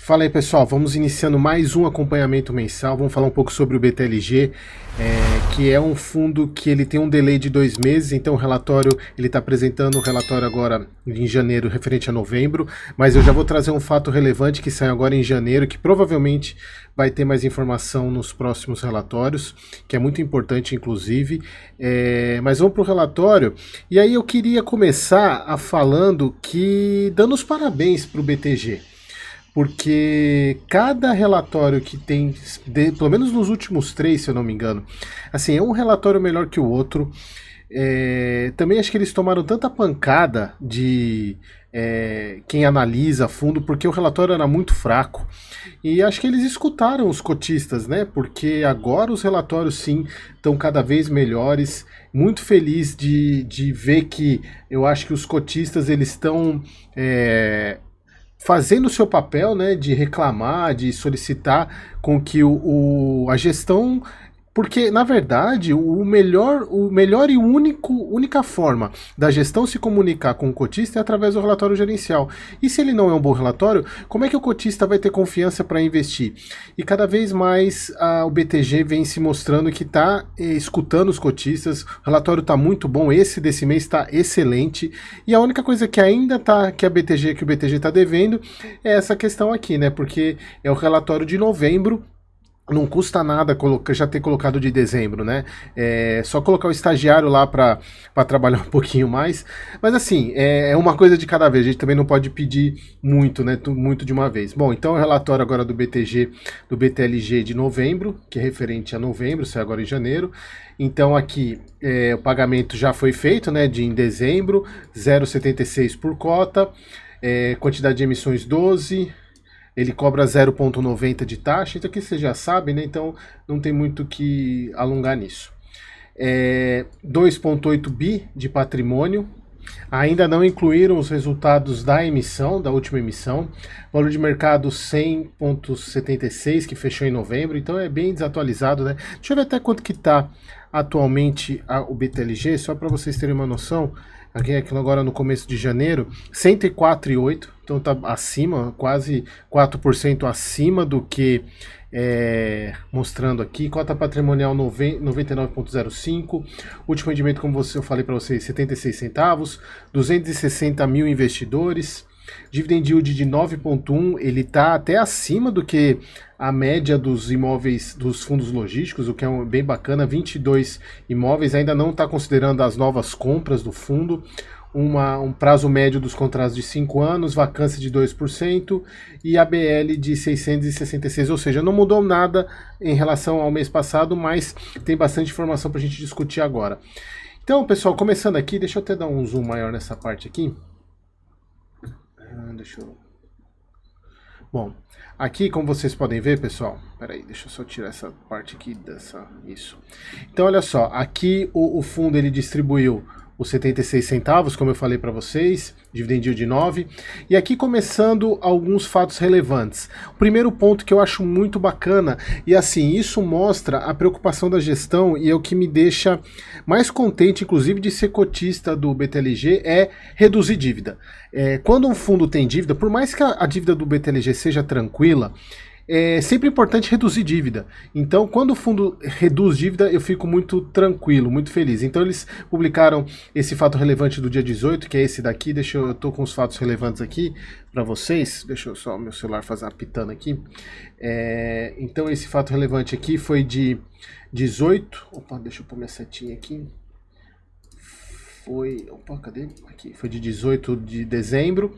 Fala aí, pessoal, vamos iniciando mais um acompanhamento mensal. Vamos falar um pouco sobre o BTLG, que é um fundo que ele tem um delay de 2 meses. Então o relatório, ele está apresentando o relatório agora em janeiro referente a novembro, mas eu já vou trazer um fato relevante que sai agora em janeiro, que provavelmente vai ter mais informação nos próximos relatórios, que é muito importante inclusive. Mas vamos para o relatório, e aí eu queria começar falando que dando os parabéns para o BTG, porque cada relatório que tem, pelo menos nos últimos 3, se eu não me engano, assim, é um relatório melhor que o outro. Também acho que eles tomaram tanta pancada de quem analisa a fundo, porque o relatório era muito fraco. E acho que eles escutaram os cotistas, né? Porque agora os relatórios sim estão cada vez melhores. Muito feliz de ver que eu acho que os cotistas eles estão fazendo o seu papel, né, de reclamar, de solicitar com que a gestão, porque na verdade o melhor e única forma da gestão se comunicar com o cotista é através do relatório gerencial. E se ele não é um bom relatório, como é que o cotista vai ter confiança para investir? E cada vez mais o BTG vem se mostrando que está escutando os cotistas. O relatório está muito bom, esse desse mês está excelente. E a única coisa que ainda tá que o BTG está devendo é essa questão aqui, né? Porque é o relatório de novembro. Não custa nada já ter colocado de dezembro, né? Só colocar o estagiário lá para trabalhar um pouquinho mais. Mas assim, é uma coisa de cada vez. A gente também não pode pedir muito, né? Muito de uma vez. Bom, então o relatório agora do BTLG de novembro, que é referente a novembro, sai agora em janeiro. Então aqui o pagamento já foi feito, né? Em dezembro, 0,76 por cota. Quantidade de emissões 12. Ele cobra 0,90 de taxa, então aqui você já sabe, né? Então não tem muito que alongar nisso. 2,8 bi de patrimônio. Ainda não incluíram os resultados da última emissão. Valor de mercado 100,76, que fechou em novembro, então é bem desatualizado, né? Deixa eu ver até quanto que está atualmente o BTLG, só para vocês terem uma noção. Aqui agora no começo de janeiro, 104,8, então está acima, quase 4% acima do que mostrando aqui. Cota patrimonial 99,05, último rendimento, como eu falei para vocês, 76 centavos, 260 mil investidores, dividend yield de 9,1, ele está até acima do que a média dos imóveis dos fundos logísticos, o que é bem bacana. 22 imóveis, ainda não está considerando as novas compras do fundo. Um prazo médio dos contratos de 5 anos, vacância de 2% e ABL de 666, ou seja, não mudou nada em relação ao mês passado, mas tem bastante informação para a gente discutir agora. Então, pessoal, começando aqui, deixa eu até dar um zoom maior nessa parte aqui. Bom, aqui como vocês podem ver, pessoal, peraí, deixa eu só tirar essa parte aqui isso. Então olha só, aqui o fundo ele distribuiu os 76 centavos, como eu falei para vocês, dividend yield de 9, e aqui começando alguns fatos relevantes. O primeiro ponto que eu acho muito bacana, e assim, isso mostra a preocupação da gestão, e é o que me deixa mais contente, inclusive, de ser cotista do BTLG, é reduzir dívida. Quando um fundo tem dívida, por mais que a dívida do BTLG seja tranquila, é sempre importante reduzir dívida. Então, quando o fundo reduz dívida, eu fico muito tranquilo, muito feliz. Então, eles publicaram esse fato relevante do dia 18, que é esse daqui. Eu tô com os fatos relevantes aqui para vocês. Deixa eu só meu celular fazer apitando aqui. Então, esse fato relevante aqui foi de 18. Opa, deixa eu pôr minha setinha aqui. Cadê? Aqui, foi de 18 de dezembro.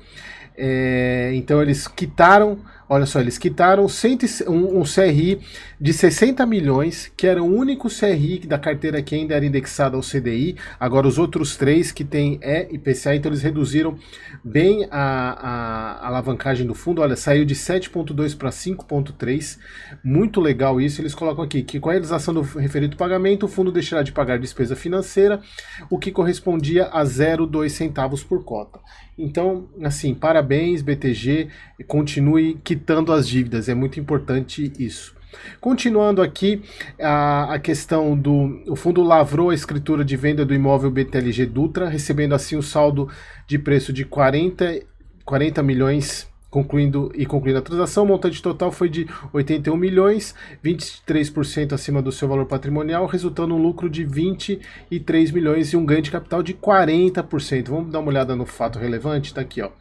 Então eles quitaram, olha só, eles quitaram um CRI de 60 milhões, que era o único CRI da carteira que ainda era indexado ao CDI. Agora os outros 3 que tem IPCA, então eles reduziram bem a alavancagem do fundo. Olha, saiu de 7,2 para 5,3, muito legal isso. Eles colocam aqui que com a realização do referido pagamento, o fundo deixará de pagar despesa financeira, o que correspondia a 0,2 centavos por cota. Então, assim, parabéns BTG, continue quitando as dívidas, é muito importante isso. Continuando aqui, a questão o fundo lavrou a escritura de venda do imóvel BTLG Dutra, recebendo assim o saldo de preço de 40 milhões concluindo a transação, o montante total foi de 81 milhões, 23% acima do seu valor patrimonial, resultando um lucro de 23 milhões e um ganho de capital de 40%. Vamos dar uma olhada no fato relevante, tá aqui, ó.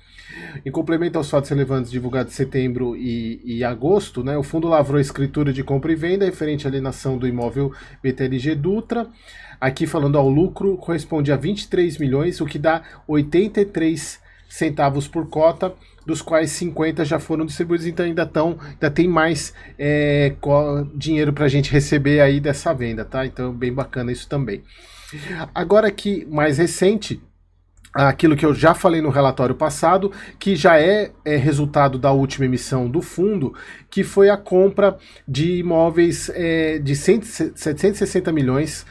Em complemento aos fatos relevantes divulgados em setembro e agosto, né, o fundo lavrou a escritura de compra e venda referente à alienação do imóvel BTLG Dutra. Aqui falando ao lucro, corresponde a 23 milhões, o que dá 83 centavos por cota, dos quais 50 já foram distribuídos, então ainda tem mais dinheiro para a gente receber aí dessa venda, tá? Então bem bacana isso também. Agora aqui, mais recente, aquilo que eu já falei no relatório passado, que já é resultado da última emissão do fundo, que foi a compra de imóveis de 760 milhões,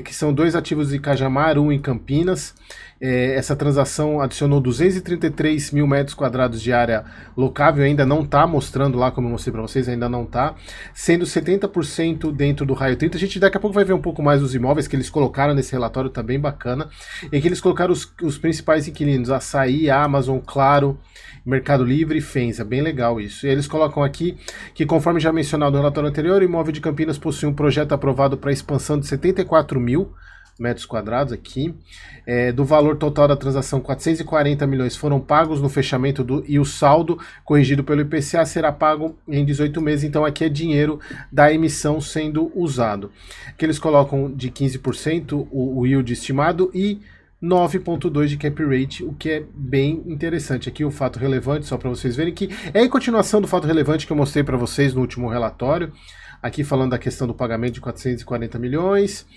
que são 2 ativos de Cajamar, 1 em Campinas. Essa transação adicionou 233 mil metros quadrados de área locável, ainda não está mostrando lá, como eu mostrei para vocês, ainda não está, sendo 70% dentro do raio 30. A gente daqui a pouco vai ver um pouco mais dos imóveis que eles colocaram nesse relatório, tá bem bacana, em que eles colocaram os principais inquilinos, Açaí, Amazon, Claro, Mercado Livre e Fenza, bem legal isso. E eles colocam aqui que, conforme já mencionado no relatório anterior, o imóvel de Campinas possui um projeto aprovado para expansão de 74 mil metros quadrados aqui, do valor total da transação 440 milhões foram pagos no fechamento e o saldo corrigido pelo IPCA será pago em 18 meses, então aqui é dinheiro da emissão sendo usado. Aqui eles colocam de 15% o yield estimado e 9,2 de cap rate, o que é bem interessante. Aqui o fato relevante, só para vocês verem que é em continuação do fato relevante que eu mostrei para vocês no último relatório. Aqui falando da questão do pagamento de 440 milhões,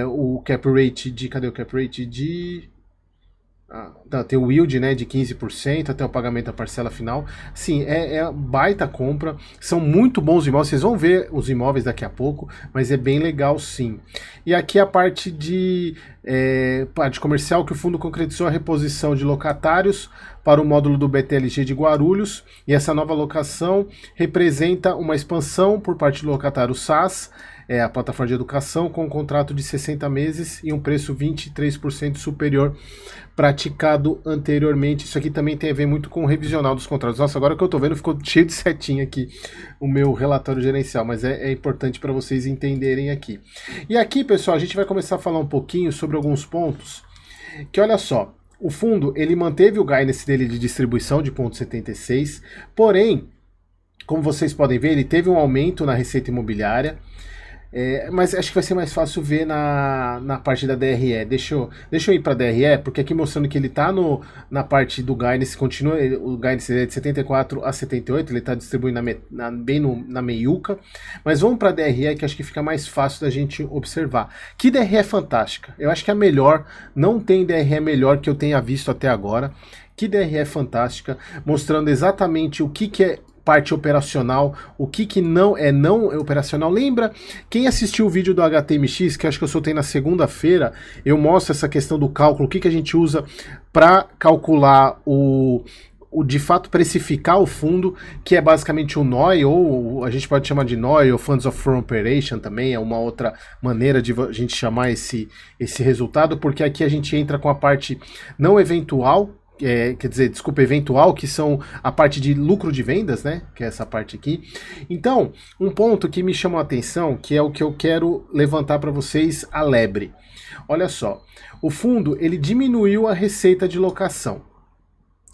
o cap rate de... Cadê o cap rate de... tem o yield, né, de 15% até o pagamento da parcela final. Sim, é baita compra, são muito bons imóveis, vocês vão ver os imóveis daqui a pouco, mas é bem legal sim. E aqui a parte de parte comercial, que o fundo concretizou a reposição de locatários para o módulo do BTLG de Guarulhos, e essa nova locação representa uma expansão por parte do locatário SAS, a plataforma de educação, com um contrato de 60 meses e um preço 23% superior praticado anteriormente. Isso aqui também tem a ver muito com o revisional dos contratos. Nossa, agora que eu tô vendo, ficou cheio de setinha aqui o meu relatório gerencial, mas é importante para vocês entenderem aqui. E aqui, pessoal, a gente vai começar a falar um pouquinho sobre alguns pontos que, olha só, o fundo, ele manteve o guidance dele de distribuição de 0,76, porém, como vocês podem ver, ele teve um aumento na receita imobiliária, mas acho que vai ser mais fácil ver na parte da DRE. Deixa eu ir para a DRE, porque aqui mostrando que ele está na parte do guidance, continua, o guidance é de 74 a 78, ele está distribuindo bem na meiuca, mas vamos para a DRE, que acho que fica mais fácil da gente observar. Que DRE é fantástica, eu acho que é a melhor, não tem DRE melhor que eu tenha visto até agora. Que DRE é fantástica, mostrando exatamente o que é parte operacional, o que não é operacional. Lembra, quem assistiu o vídeo do HTMX, que acho que eu soltei na segunda-feira, eu mostro essa questão do cálculo, o que a gente usa para calcular o de fato precificar o fundo, que é basicamente o NOI, ou a gente pode chamar de NOI, ou Funds of Foreign Operation também, é uma outra maneira de a gente chamar esse resultado, porque aqui a gente entra com a parte não eventual, quer dizer, desculpa, eventual, que são a parte de lucro de vendas, né, que é essa parte aqui. Então, um ponto que me chamou a atenção, que é o que eu quero levantar para vocês, a lebre. Olha só, o fundo, ele diminuiu a receita de locação.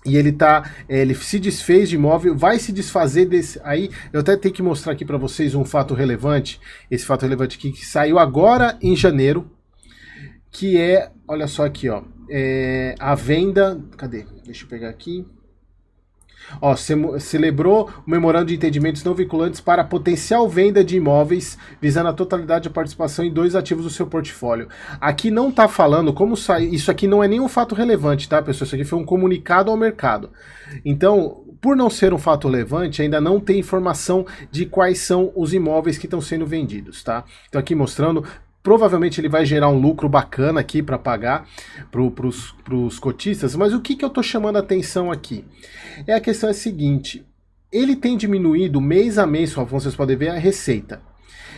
E ele se desfez de imóvel, vai se desfazer desse... Aí, eu até tenho que mostrar aqui para vocês um fato relevante, esse fato relevante aqui, que saiu agora em janeiro, que é, olha só aqui, ó, a venda... Cadê? Deixa eu pegar aqui. Ó, celebrou o memorando de entendimentos não vinculantes para a potencial venda de imóveis, visando a totalidade da participação em 2 ativos do seu portfólio. Aqui não está falando como sai. Isso aqui não é nenhum fato relevante, tá, pessoal? Isso aqui foi um comunicado ao mercado. Então, por não ser um fato relevante, ainda não tem informação de quais são os imóveis que estão sendo vendidos, tá? Então, aqui mostrando. Provavelmente ele vai gerar um lucro bacana aqui para pagar para os cotistas, mas o que eu estou chamando a atenção aqui? A questão é a seguinte, ele tem diminuído mês a mês, como vocês podem ver, a receita.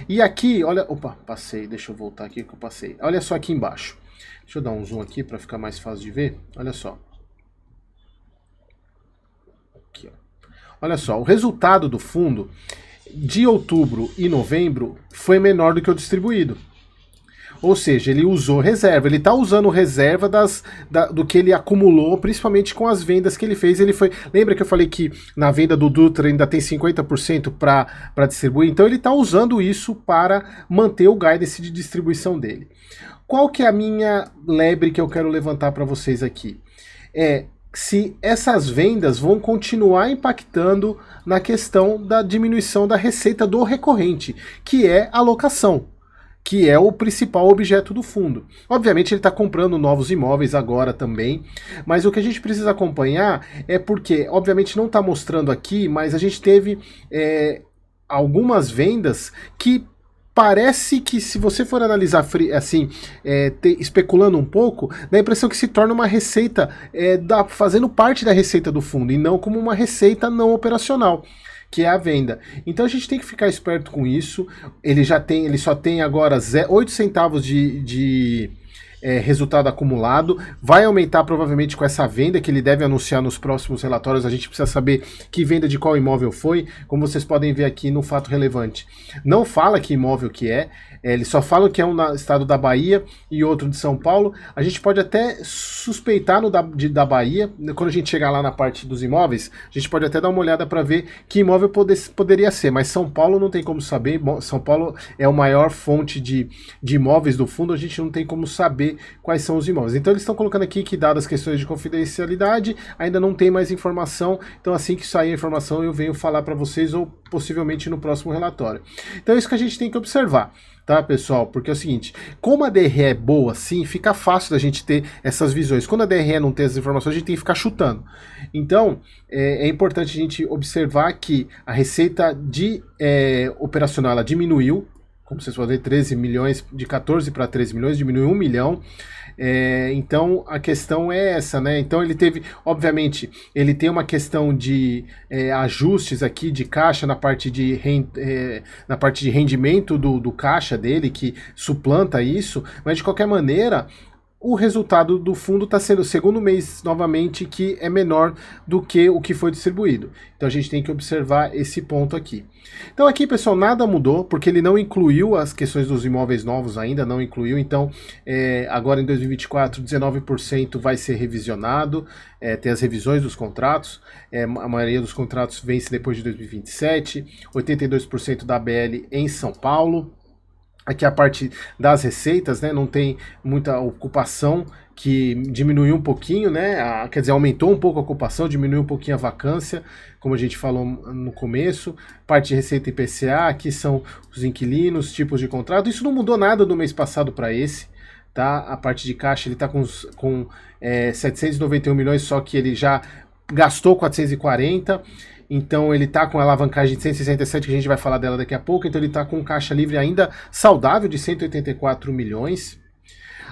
E aqui, olha, opa, passei, deixa eu voltar aqui que eu passei. Olha só aqui embaixo, deixa eu dar um zoom aqui para ficar mais fácil de ver, olha só. Aqui, ó. Olha só, o resultado do fundo de outubro e novembro foi menor do que o distribuído. Ou seja, ele usou reserva, ele está usando reserva do que ele acumulou, principalmente com as vendas que ele fez. Lembra que eu falei que na venda do Dutra ainda tem 50% para distribuir? Então ele está usando isso para manter o guidance de distribuição dele. Qual que é a minha lebre que eu quero levantar para vocês aqui? Se essas vendas vão continuar impactando na questão da diminuição da receita do recorrente, que é a locação, que é o principal objeto do fundo. Obviamente ele está comprando novos imóveis agora também, mas o que a gente precisa acompanhar é porque, obviamente não está mostrando aqui, mas a gente teve algumas vendas que parece que, se você for analisar assim, especulando um pouco, dá a impressão que se torna uma receita fazendo parte da receita do fundo, e não como uma receita não operacional, que é a venda. Então a gente tem que ficar esperto com isso. Ele só tem agora 8 centavos de resultado acumulado, vai aumentar provavelmente com essa venda que ele deve anunciar nos próximos relatórios. A gente precisa saber que venda de qual imóvel foi, como vocês podem ver aqui no fato relevante. Não fala que imóvel que eles só falam que é um no estado da Bahia e outro de São Paulo. A gente pode até suspeitar da Bahia, quando a gente chegar lá na parte dos imóveis, a gente pode até dar uma olhada para ver que imóvel poderia ser, mas São Paulo não tem como saber. São Paulo é a maior fonte de imóveis do fundo, a gente não tem como saber quais são os imóveis. Então eles estão colocando aqui que, dadas as questões de confidencialidade, ainda não tem mais informação. Então assim que sair a informação eu venho falar para vocês, ou possivelmente no próximo relatório. Então é isso que a gente tem que observar, tá, pessoal? Porque é o seguinte, como a DRE é boa assim, fica fácil da gente ter essas visões. Quando a DRE não tem essas informações, a gente tem que ficar chutando. Então é importante a gente observar que a receita operacional ela diminuiu, como vocês podem ver, 13 milhões, de 14 para 13 milhões, diminuiu 1 milhão. Então a questão é essa, né? Então ele teve, obviamente, ele tem uma questão de ajustes aqui de caixa na parte de rendimento do caixa dele, que suplanta isso, mas de qualquer maneira o resultado do fundo está sendo o segundo mês novamente que é menor do que o que foi distribuído. Então a gente tem que observar esse ponto aqui. Então aqui, pessoal, nada mudou, porque ele não incluiu as questões dos imóveis novos ainda, não incluiu. Então agora em 2024, 19% vai ser revisionado, tem as revisões dos contratos, a maioria dos contratos vence depois de 2027, 82% da ABL em São Paulo. Aqui a parte das receitas, né, não tem muita ocupação, que diminuiu um pouquinho, né, quer dizer, aumentou um pouco a ocupação, diminuiu um pouquinho a vacância, como a gente falou no começo. Parte de receita IPCA, aqui são os inquilinos, tipos de contrato. Isso não mudou nada do mês passado para esse, tá? A parte de caixa, ele está com 791 milhões, só que ele já gastou 440. Então ele está com a alavancagem de 167, que a gente vai falar dela daqui a pouco. Então ele está com caixa livre ainda saudável de 184 milhões.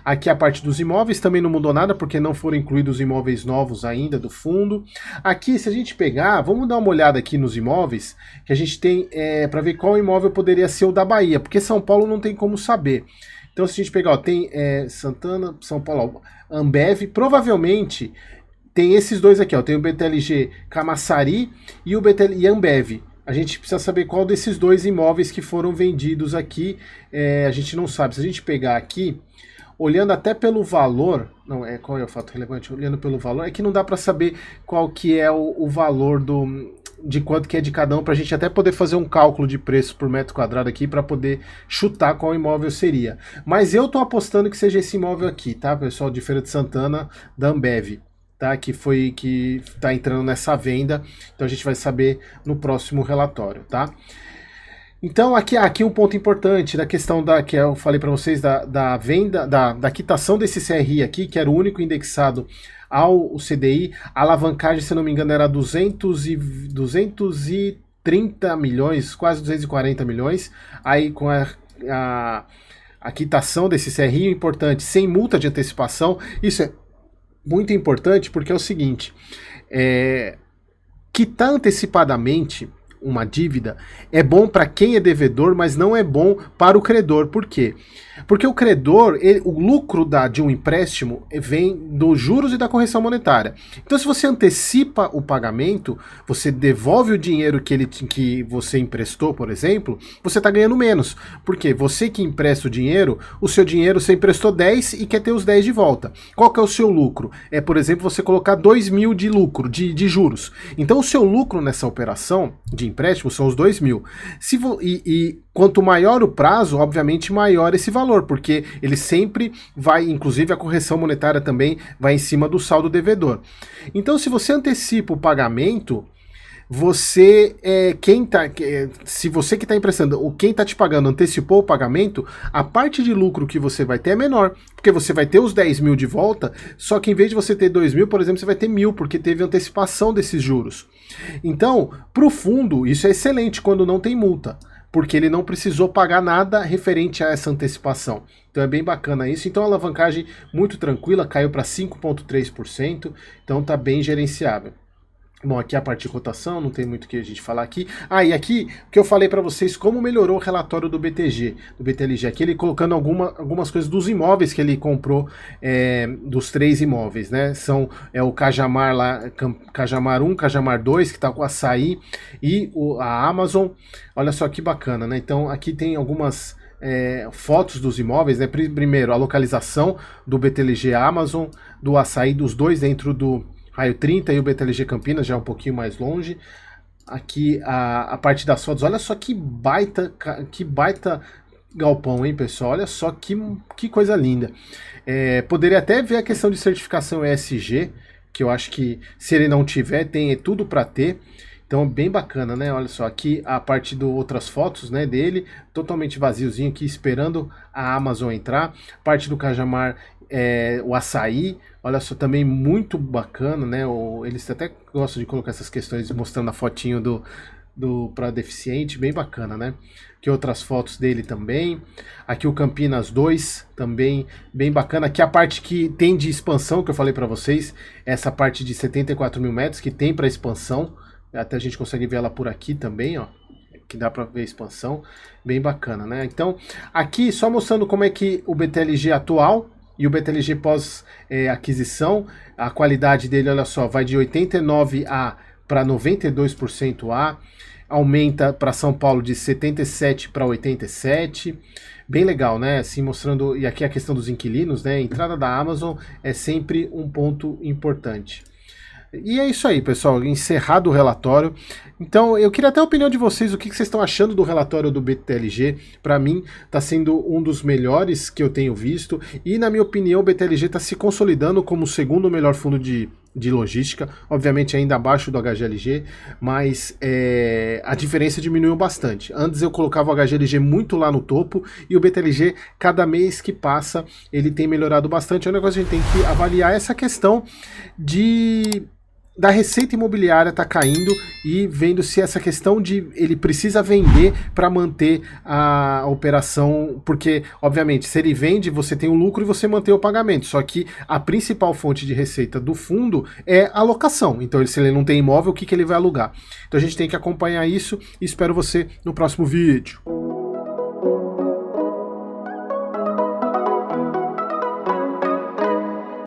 Aqui a parte dos imóveis também não mudou nada, porque não foram incluídos imóveis novos ainda do fundo. Aqui, se a gente pegar, vamos dar uma olhada aqui nos imóveis, que a gente tem para ver qual imóvel poderia ser o da Bahia, porque São Paulo não tem como saber. Então se a gente pegar, ó, tem Santana, São Paulo, Ambev, provavelmente tem esses dois aqui, ó, tem o BTLG Camaçari e o BTL Ambev. A gente precisa saber qual desses dois imóveis que foram vendidos aqui, a gente não sabe. Se a gente pegar aqui, olhando até pelo valor, qual é o fato relevante? Olhando pelo valor, é que não dá para saber qual que é o valor de quanto que é de cada um, para a gente até poder fazer um cálculo de preço por metro quadrado aqui, para poder chutar qual imóvel seria. Mas eu tô apostando que seja esse imóvel aqui, tá, pessoal, de Feira de Santana, da Ambev. Tá, que está entrando nessa venda, então a gente vai saber no próximo relatório, tá? Então aqui um ponto importante da questão que eu falei para vocês da venda, da quitação desse CRI aqui, que era o único indexado ao CDI. A alavancagem, se não me engano, era 230 milhões, quase 240 milhões, aí com a quitação desse CRI, importante, sem multa de antecipação. Isso é muito importante, porque é o seguinte, quitar antecipadamente uma dívida é bom para quem é devedor, mas não é bom para o credor. Por quê? Porque o credor, o lucro de um empréstimo vem dos juros e da correção monetária. Então, se você antecipa o pagamento, você devolve o dinheiro que você emprestou, por exemplo, você está ganhando menos. Porque você que empresta o dinheiro, seu dinheiro você emprestou 10 e quer ter os 10 de volta. Qual que é o seu lucro? É, por exemplo, você colocar 2.000 de lucro, de juros. Então, o seu lucro nessa operação de empréstimo são os 2.000. Quanto maior o prazo, obviamente maior esse valor, porque ele sempre vai, inclusive a correção monetária também vai em cima do saldo devedor. Então, se você antecipa o pagamento, se você que está emprestando, quem está te pagando antecipou o pagamento, a parte de lucro que você vai ter é menor, porque você vai ter os 10.000 de volta, só que em vez de você ter 2.000, por exemplo, você vai ter 1.000, porque teve antecipação desses juros. Então, para o fundo, isso é excelente quando não tem multa, porque ele não precisou pagar nada referente a essa antecipação. Então é bem bacana isso. Então a alavancagem muito tranquila, caiu para 5,3%, então está bem gerenciável. Bom, aqui a parte de cotação, não tem muito o que a gente falar aqui. E aqui que eu falei para vocês como melhorou o relatório do BTG, do BTLG. Aqui ele colocando algumas coisas dos imóveis que ele comprou, dos 3 imóveis, né? São o Cajamar lá, Cajamar 1, Cajamar 2, que tá com Açaí, e a Amazon. Olha só que bacana, né? Então aqui tem algumas fotos dos imóveis, né? Primeiro, a localização do BTLG Amazon, do Açaí, dos dois dentro do Raio 30 e o BTLG Campinas, já um pouquinho mais longe. Aqui a parte das fotos, olha só que baita galpão, hein, pessoal? Olha só que coisa linda. Poderia até ver a questão de certificação ESG, que eu acho que se ele não tiver, tem tudo para ter. Então, bem bacana, né? Olha só, aqui a parte de outras fotos, né, dele, totalmente vaziozinho aqui, esperando a Amazon entrar. Parte do Cajamar, o Açaí, olha só, também muito bacana, né? Eles até gostam de colocar essas questões mostrando a fotinho para deficiente, bem bacana, né? Aqui outras fotos dele também. Aqui o Campinas 2, também bem bacana. Aqui a parte que tem de expansão, que eu falei para vocês, essa parte de 74 mil metros que tem para expansão. Até a gente consegue ver ela por aqui também, ó, que dá para ver a expansão, bem bacana, né? Então, aqui só mostrando como é que o BTLG atual e o BTLG pós aquisição, a qualidade dele, olha só, vai de 89A para 92% A, aumenta para São Paulo de 77 para 87, bem legal, né? Assim, mostrando, e aqui a questão dos inquilinos, né? A entrada da Amazon é sempre um ponto importante. E é isso aí, pessoal, encerrado o relatório. Então, eu queria até a opinião de vocês, o que vocês estão achando do relatório do BTLG. Para mim, está sendo um dos melhores que eu tenho visto, e na minha opinião, o BTLG está se consolidando como o segundo melhor fundo de logística, obviamente ainda abaixo do HGLG, mas a diferença diminuiu bastante. Antes eu colocava o HGLG muito lá no topo, e o BTLG, cada mês que passa, ele tem melhorado bastante. É um negócio que a gente tem que avaliar essa questão da receita imobiliária tá caindo, e vendo se essa questão de ele precisa vender para manter a operação, porque obviamente se ele vende, você tem o lucro e você mantém o pagamento, só que a principal fonte de receita do fundo é a locação. Então se ele não tem imóvel, o que ele vai alugar? Então a gente tem que acompanhar isso, e espero você no próximo vídeo.